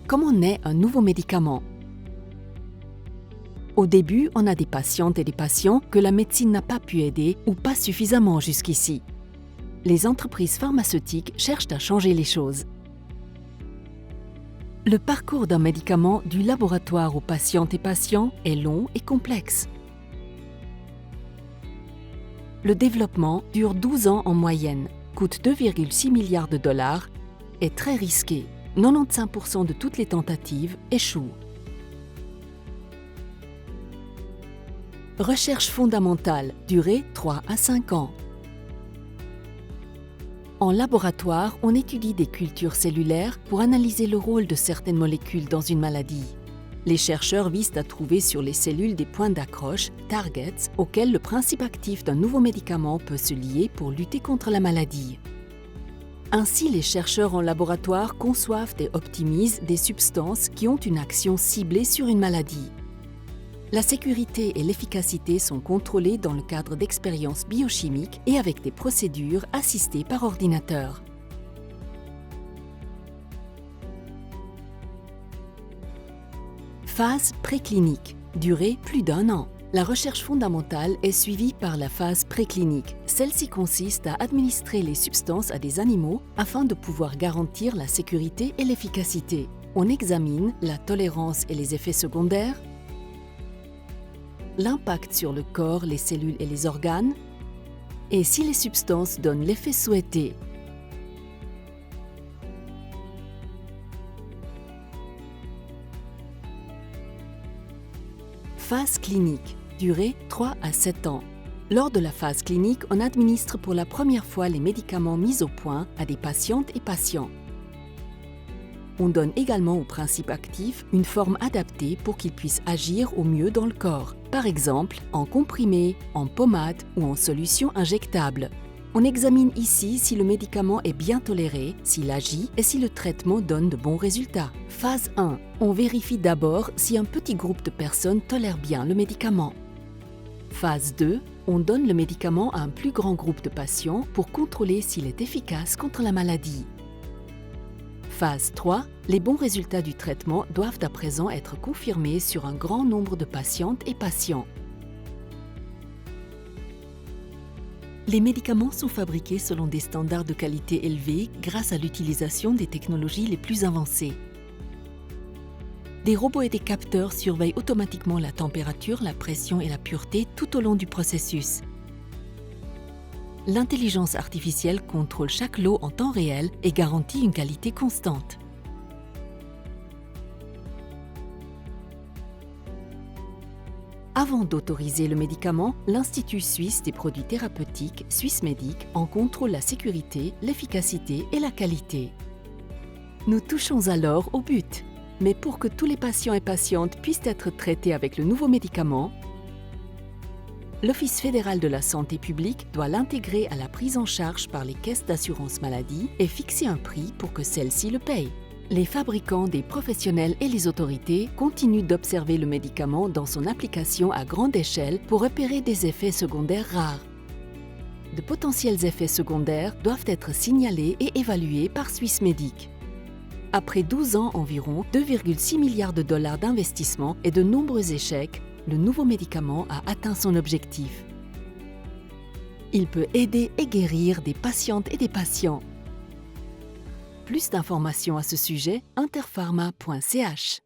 Comment naît un nouveau médicament? Au début, on a des patientes et des patients que la médecine n'a pas pu aider ou pas suffisamment jusqu'ici. Les entreprises pharmaceutiques cherchent à changer les choses. Le parcours d'un médicament du laboratoire aux patientes et patients est long et complexe. Le développement dure 12 ans en moyenne, coûte 2,6 milliards de dollars, est très risqué. 95% de toutes les tentatives échouent. Recherche fondamentale, durée 3 à 5 ans. En laboratoire, on étudie des cultures cellulaires pour analyser le rôle de certaines molécules dans une maladie. Les chercheurs visent à trouver sur les cellules des points d'accroche, targets, auxquels le principe actif d'un nouveau médicament peut se lier pour lutter contre la maladie. Ainsi, les chercheurs en laboratoire conçoivent et optimisent des substances qui ont une action ciblée sur une maladie. La sécurité et l'efficacité sont contrôlées dans le cadre d'expériences biochimiques et avec des procédures assistées par ordinateur. Phase préclinique, durée plus d'1 an. La recherche fondamentale est suivie par la phase préclinique. Celle-ci consiste à administrer les substances à des animaux afin de pouvoir garantir la sécurité et l'efficacité. On examine la tolérance et les effets secondaires, l'impact sur le corps, les cellules et les organes, et si les substances donnent l'effet souhaité. Phase clinique, durée 3 à 7 ans. Lors de la phase clinique, on administre pour la première fois les médicaments mis au point à des patientes et patients. On donne également au principe actif une forme adaptée pour qu'il puisse agir au mieux dans le corps, par exemple en comprimé, en pommade ou en solution injectable. On examine ici si le médicament est bien toléré, s'il agit et si le traitement donne de bons résultats. Phase 1. On vérifie d'abord si un petit groupe de personnes tolère bien le médicament. Phase 2. On donne le médicament à un plus grand groupe de patients pour contrôler s'il est efficace contre la maladie. Phase 3. Les bons résultats du traitement doivent à présent être confirmés sur un grand nombre de patientes et patients. Les médicaments sont fabriqués selon des standards de qualité élevés grâce à l'utilisation des technologies les plus avancées. Des robots et des capteurs surveillent automatiquement la température, la pression et la pureté tout au long du processus. L'intelligence artificielle contrôle chaque lot en temps réel et garantit une qualité constante. Avant d'autoriser le médicament, l'Institut suisse des produits thérapeutiques, Swissmedic, en contrôle la sécurité, l'efficacité et la qualité. Nous touchons alors au but. Mais pour que tous les patients et patientes puissent être traités avec le nouveau médicament, l'Office fédéral de la santé publique doit l'intégrer à la prise en charge par les caisses d'assurance maladie et fixer un prix pour que celles-ci le payent. Les fabricants, des professionnels et les autorités continuent d'observer le médicament dans son application à grande échelle pour repérer des effets secondaires rares. De potentiels effets secondaires doivent être signalés et évalués par Swissmedic. Après 12 ans environ, 2,6 milliards de dollars d'investissement et de nombreux échecs, le nouveau médicament a atteint son objectif. Il peut aider et guérir des patientes et des patients. Plus d'informations à ce sujet, interpharma.ch.